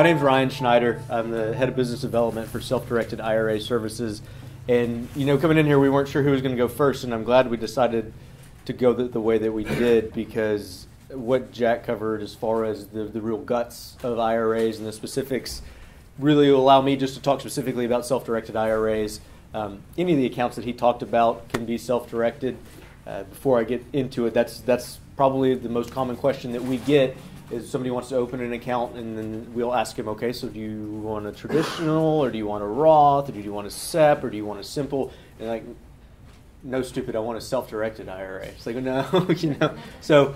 My name's Ryan Schneider. I'm the head of business development for self-directed IRA services. And, coming in here, we weren't sure who was going to go first, and I'm glad we decided to go the way that we did, because what Jack covered as far as the real guts of IRAs and the specifics really allow me just to talk specifically about self-directed IRAs. Any of the accounts that he talked about can be self-directed. Before I get into it, that's probably the most common question that we get is somebody wants to open an account, and then we'll ask him, okay, so do you want a traditional, or do you want a Roth, or do you want a SEP, or do you want a simple? And like, no, stupid, I want a self-directed IRA. It's like, no, So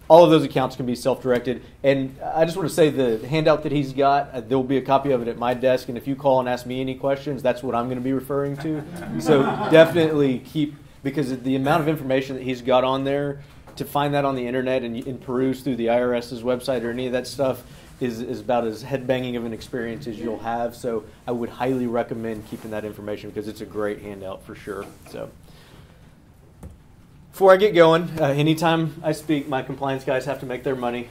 all of those accounts can be self-directed. And I just want to say the handout that he's got, there will be a copy of it at my desk, and if you call and ask me any questions, that's what I'm going to be referring to. So definitely because the amount of information that he's got on there, to find that on the internet and peruse through the IRS's website or any of that stuff is about as headbanging of an experience as you'll have. So I would highly recommend keeping that information because it's a great handout for sure. So before I get going, anytime I speak, my compliance guys have to make their money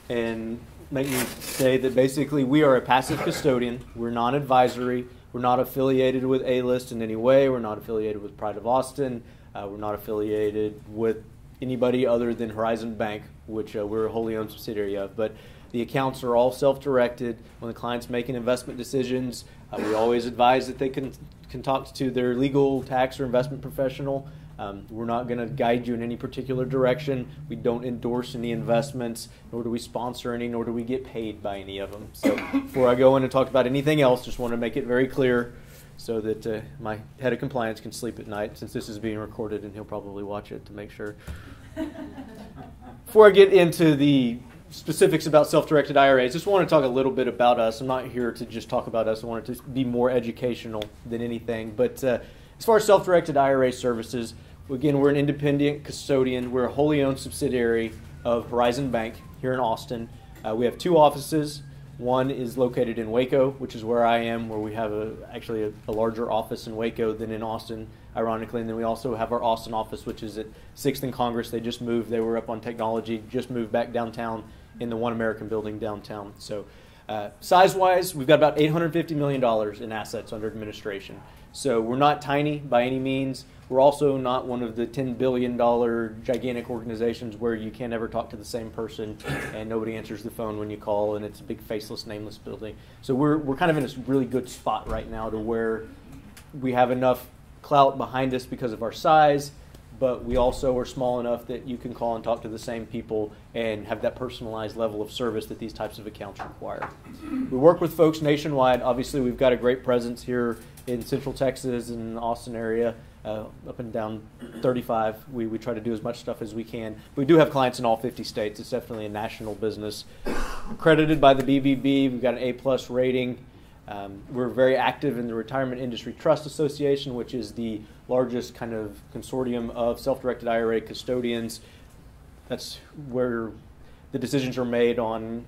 and make me say that basically we are a passive custodian. We're non-advisory. We're not affiliated with A-List in any way. We're not affiliated with Pride of Austin. We're not affiliated with anybody other than Horizon Bank, which we're a wholly owned subsidiary of. But the accounts are all self-directed. When the client's making investment decisions, we always advise that they can talk to their legal, tax, or investment professional. We're not going to guide you in any particular direction. We don't endorse any investments, nor do we sponsor any, nor do we get paid by any of them. So before I go in and talk about anything else, just want to make it very clear so that my head of compliance can sleep at night, since this is being recorded and he'll probably watch it to make sure. Before I get into the specifics about self-directed IRAs, I just want to talk a little bit about us. I'm not here to just talk about us. I want it to be more educational than anything. But as far as self-directed IRA services, again, we're an independent custodian. We're a wholly owned subsidiary of Horizon Bank here in Austin. We have two offices. One is located in Waco, which is where I am, where we have actually a larger office in Waco than in Austin, ironically. And then we also have our Austin office, which is at 6th and Congress. They just moved. They were up on technology, just moved back downtown in the One American building downtown. So size-wise, we've got about $850 million in assets under administration. So we're not tiny by any means. We're also not one of the $10 billion gigantic organizations where you can't ever talk to the same person and nobody answers the phone when you call, and it's a big faceless, nameless building. So we're kind of in a really good spot right now to where we have enough clout behind us because of our size, but we also are small enough that you can call and talk to the same people and have that personalized level of service that these types of accounts require. We work with folks nationwide. Obviously, we've got a great presence here in Central Texas and the Austin area, up and down 35. We try to do as much stuff as we can. We do have clients in all 50 states. It's definitely a national business. Accredited by the BBB. We've got an A+ rating. We're very active in the Retirement Industry Trust Association, which is the largest kind of consortium of self-directed IRA custodians. That's where the decisions are made on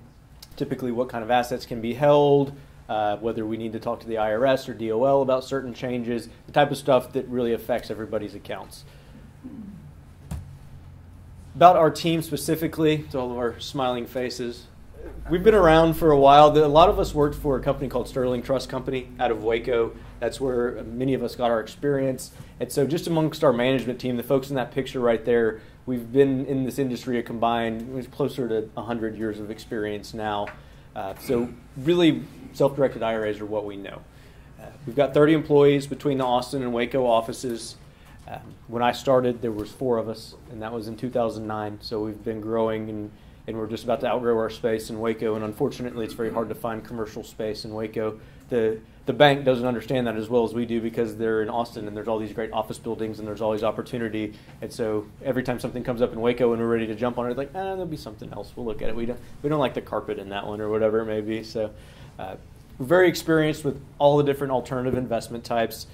typically what kind of assets can be held, whether we need to talk to the IRS or DOL about certain changes, the type of stuff that really affects everybody's accounts. About our team specifically, to all of our smiling faces, we've been around for a while. A lot of us worked for a company called Sterling Trust Company out of Waco. That's where many of us got our experience. And so just amongst our management team, the folks in that picture right there, we've been in this industry a combined closer to 100 years of experience now. So really, self-directed IRAs are what we know. We've got 30 employees between the Austin and Waco offices. When I started, there was 4 of us, and that was in 2009. So we've been growing, and we're just about to outgrow our space in Waco. And unfortunately, it's very hard to find commercial space in Waco. The bank doesn't understand that as well as we do because they're in Austin, and there's all these great office buildings, and there's always opportunity. And so every time something comes up in Waco and we're ready to jump on it, it's like, there'll be something else. We'll look at it. We don't like the carpet in that one or whatever it may be. So we're very experienced with all the different alternative investment types.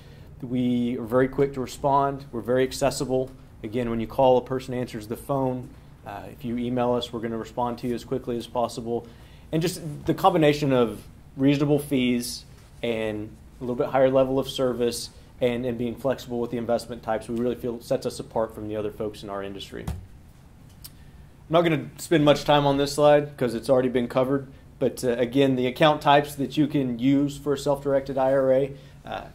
We are very quick to respond. We're very accessible. Again, when you call, a person answers the phone. If you email us, we're going to respond to you as quickly as possible. And just the combination of reasonable fees and a little bit higher level of service and being flexible with the investment types, we really feel sets us apart from the other folks in our industry. I'm not going to spend much time on this slide because it's already been covered, But again, the account types that you can use for a self-directed IRA,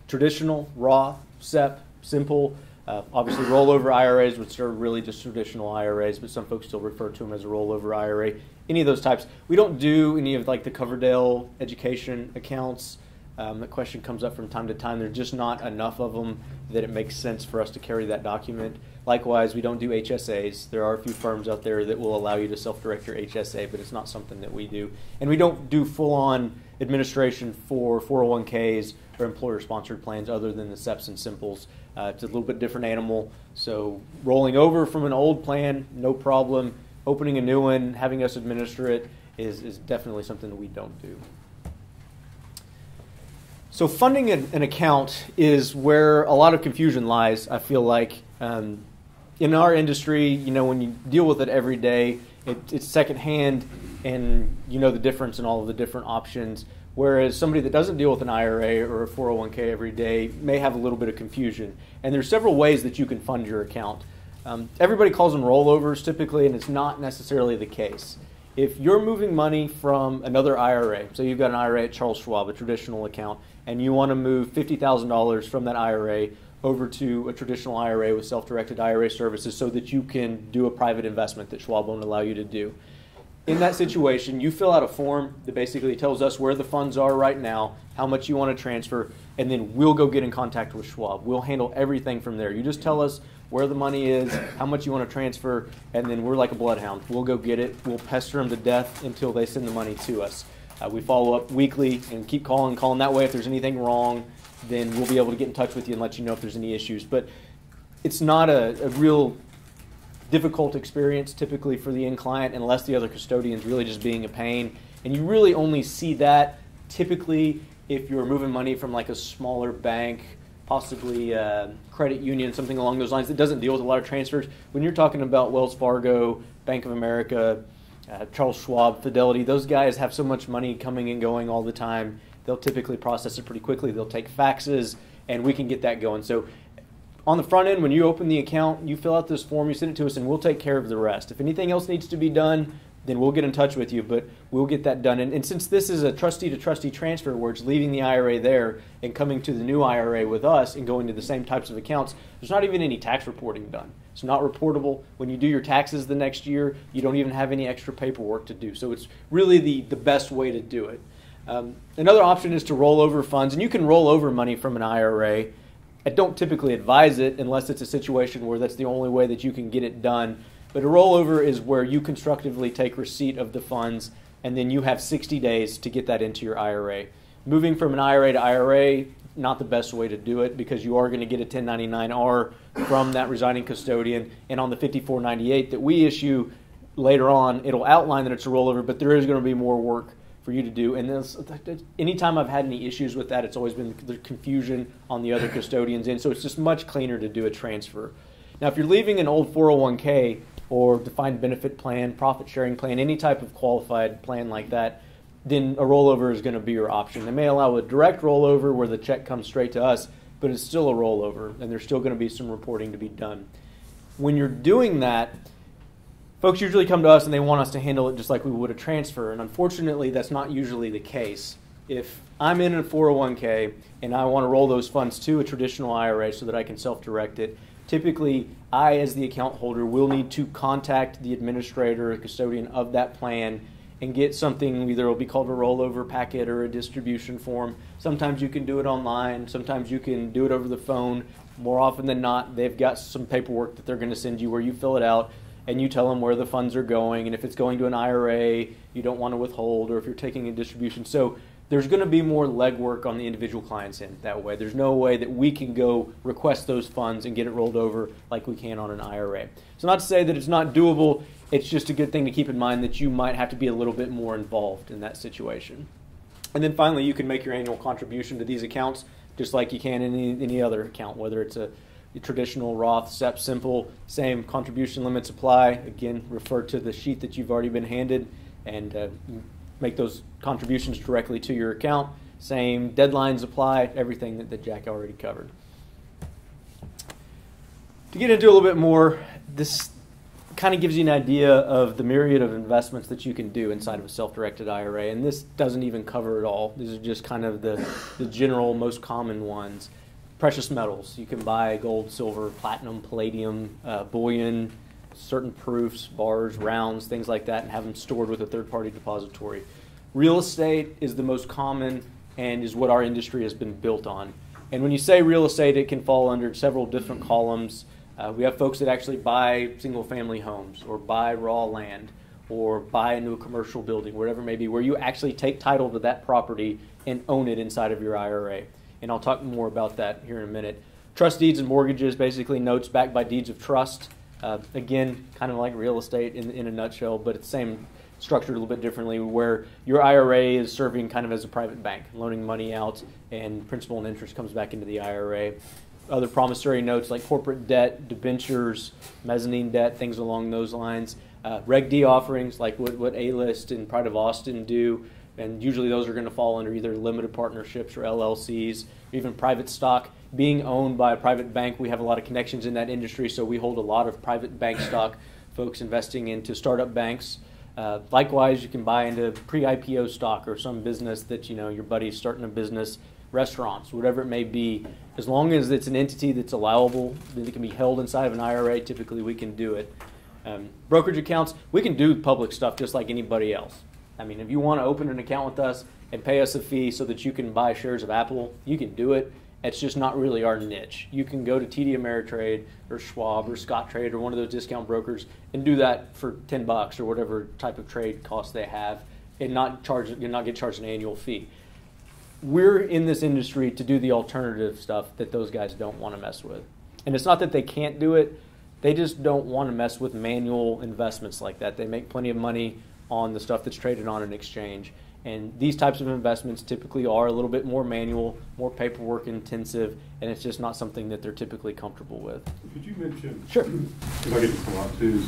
traditional, Roth, SEP, simple, obviously rollover IRAs, which are really just traditional IRAs, but some folks still refer to them as a rollover IRA. Any of those types. We don't do any of like the Coverdell education accounts. The question comes up from time to time. There's just not enough of them that it makes sense for us to carry that document. Likewise, we don't do HSAs. There are a few firms out there that will allow you to self-direct your HSA, but it's not something that we do. And we don't do full-on administration for 401ks or employer-sponsored plans other than the SEPs and Simples. It's a little bit different animal. So rolling over from an old plan, no problem. Opening a new one, having us administer it is definitely something that we don't do. So funding an account is where a lot of confusion lies, I feel like. In our industry, you know, when you deal with it every day, it's secondhand and you know the difference in all of the different options. Whereas somebody that doesn't deal with an IRA or a 401k every day may have a little bit of confusion. And there's several ways that you can fund your account. Everybody calls them rollovers typically, and it's not necessarily the case. If you're moving money from another IRA, so you've got an IRA at Charles Schwab, a traditional account, and you want to move $50,000 from that IRA over to a traditional IRA with self-directed IRA services so that you can do a private investment that Schwab won't allow you to do. In that situation, you fill out a form that basically tells us where the funds are right now, how much you want to transfer, and then we'll go get in contact with Schwab. We'll handle everything from there. You just tell us where the money is, how much you want to transfer, and then we're like a bloodhound. We'll go get it. We'll pester them to death until they send the money to us. We follow up weekly and keep calling. That way if there's anything wrong, then we'll be able to get in touch with you and let you know if there's any issues. But it's not a real difficult experience typically for the end client unless the other custodian's really just being a pain. And you really only see that typically if you're moving money from like a smaller bank, possibly credit union, something along those lines that doesn't deal with a lot of transfers. When you're talking about Wells Fargo, Bank of America, Charles Schwab, Fidelity, those guys have so much money coming and going all the time. They'll typically process it pretty quickly. They'll take faxes, and we can get that going. So on the front end, when you open the account, you fill out this form, you send it to us, and we'll take care of the rest. If anything else needs to be done, then we'll get in touch with you, but we'll get that done. And since this is a trustee-to-trustee transfer where it's leaving the IRA there and coming to the new IRA with us and going to the same types of accounts, there's not even any tax reporting done. It's not reportable. When you do your taxes the next year, you don't even have any extra paperwork to do. So it's really the best way to do it. Another option is to roll over funds, and you can roll over money from an IRA. I don't typically advise it unless it's a situation where that's the only way that you can get it done. But a rollover is where you constructively take receipt of the funds, and then you have 60 days to get that into your IRA. Moving from an IRA to IRA, not the best way to do it because you are going to get a 1099-R from that resigning custodian. And on the 5498 that we issue later on, it'll outline that it's a rollover, but there is going to be more work for you to do. And anytime I've had any issues with that, it's always been the confusion on the other custodians end. So it's just much cleaner to do a transfer. Now, if you're leaving an old 401k or defined benefit plan, profit sharing plan, any type of qualified plan like that, then a rollover is going to be your option. They may allow a direct rollover where the check comes straight to us, but it's still a rollover, and there's still going to be some reporting to be done. When you're doing that, folks usually come to us and they want us to handle it just like we would a transfer, and unfortunately that's not usually the case. If I'm in a 401k and I want to roll those funds to a traditional IRA so that I can self-direct it, typically I, as the account holder, will need to contact the administrator or custodian of that plan and get something, either it will be called a rollover packet or a distribution form. Sometimes you can do it online, sometimes you can do it over the phone. More often than not, they've got some paperwork that they're going to send you where you fill it out and you tell them where the funds are going, and if it's going to an IRA, you don't want to withhold, or if you're taking a distribution. So there's going to be more legwork on the individual client's end that way. There's no way that we can go request those funds and get it rolled over like we can on an IRA. So not to say that it's not doable, it's just a good thing to keep in mind that you might have to be a little bit more involved in that situation. And then finally, you can make your annual contribution to these accounts just like you can in any other account, whether it's a traditional Roth, SEP, simple, same contribution limits apply. Again, refer to the sheet that you've already been handed and make those contributions directly to your account. Same deadlines apply, everything that Jack already covered. To get into a little bit more, this kind of gives you an idea of the myriad of investments that you can do inside of a self-directed IRA. And this doesn't even cover it all. These are just kind of the general, most common ones. Precious metals. You can buy gold, silver, platinum, palladium, bullion, certain proofs, bars, rounds, things like that, and have them stored with a third-party depository. Real estate is the most common and is what our industry has been built on. And when you say real estate, it can fall under several different columns. We have folks that actually buy single-family homes or buy raw land or buy a new commercial building, whatever it may be, where you actually take title to that property and own it inside of your IRA. And I'll talk more about that here in a minute. Trust deeds and mortgages, basically notes backed by deeds of trust. Again, kind of like real estate in a nutshell, but it's the same, structured a little bit differently, where your IRA is serving kind of as a private bank, loaning money out, and principal and interest comes back into the IRA. Other promissory notes like corporate debt, debentures, mezzanine debt, things along those lines. Reg D offerings like what A-List and Pride of Austin do, and usually those are going to fall under either limited partnerships or LLCs, or even private stock. Being owned by a private bank, we have a lot of connections in that industry, so we hold a lot of private bank stock, folks investing into startup banks. Likewise, you can buy into pre-IPO stock or some business that, your buddy's starting a business, restaurants, whatever it may be. As long as it's an entity that's allowable, that it can be held inside of an IRA, typically we can do it. Brokerage accounts, we can do public stuff just like anybody else. I mean, if you want to open an account with us and pay us a fee so that you can buy shares of Apple, you can do it. It's just not really our niche. You can go to TD Ameritrade or Schwab or Scottrade or one of those discount brokers and do that for $10 or whatever type of trade cost they have and not get charged an annual fee. We're in this industry to do the alternative stuff that those guys don't want to mess with. And it's not that they can't do it. They just don't want to mess with manual investments like that. They make plenty of money on the stuff that's traded on an exchange. And these types of investments typically are a little bit more manual, more paperwork intensive, and it's just not something that they're typically comfortable with. Could you mention, sure, if I get to come up to,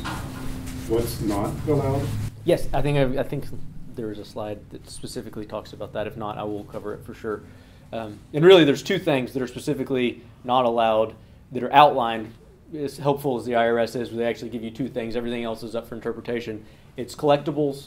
what's not allowed? Yes, I think there is a slide that specifically talks about that. If not, I will cover it for sure. And really, there's two things that are specifically not allowed that are outlined. As helpful as the IRS is, they actually give you two things. Everything else is up for interpretation. It's collectibles,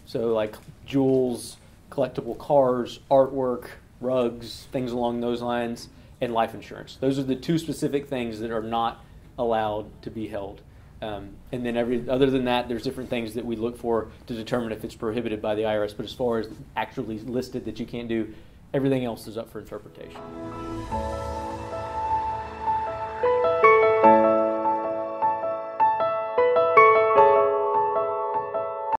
so like jewels, collectible cars, artwork, rugs, things along those lines, and life insurance. Those are the two specific things that are not allowed to be held. And then other than that, there's different things that we look for to determine if it's prohibited by the IRS. But as far as actually listed that you can't do, everything else is up for interpretation.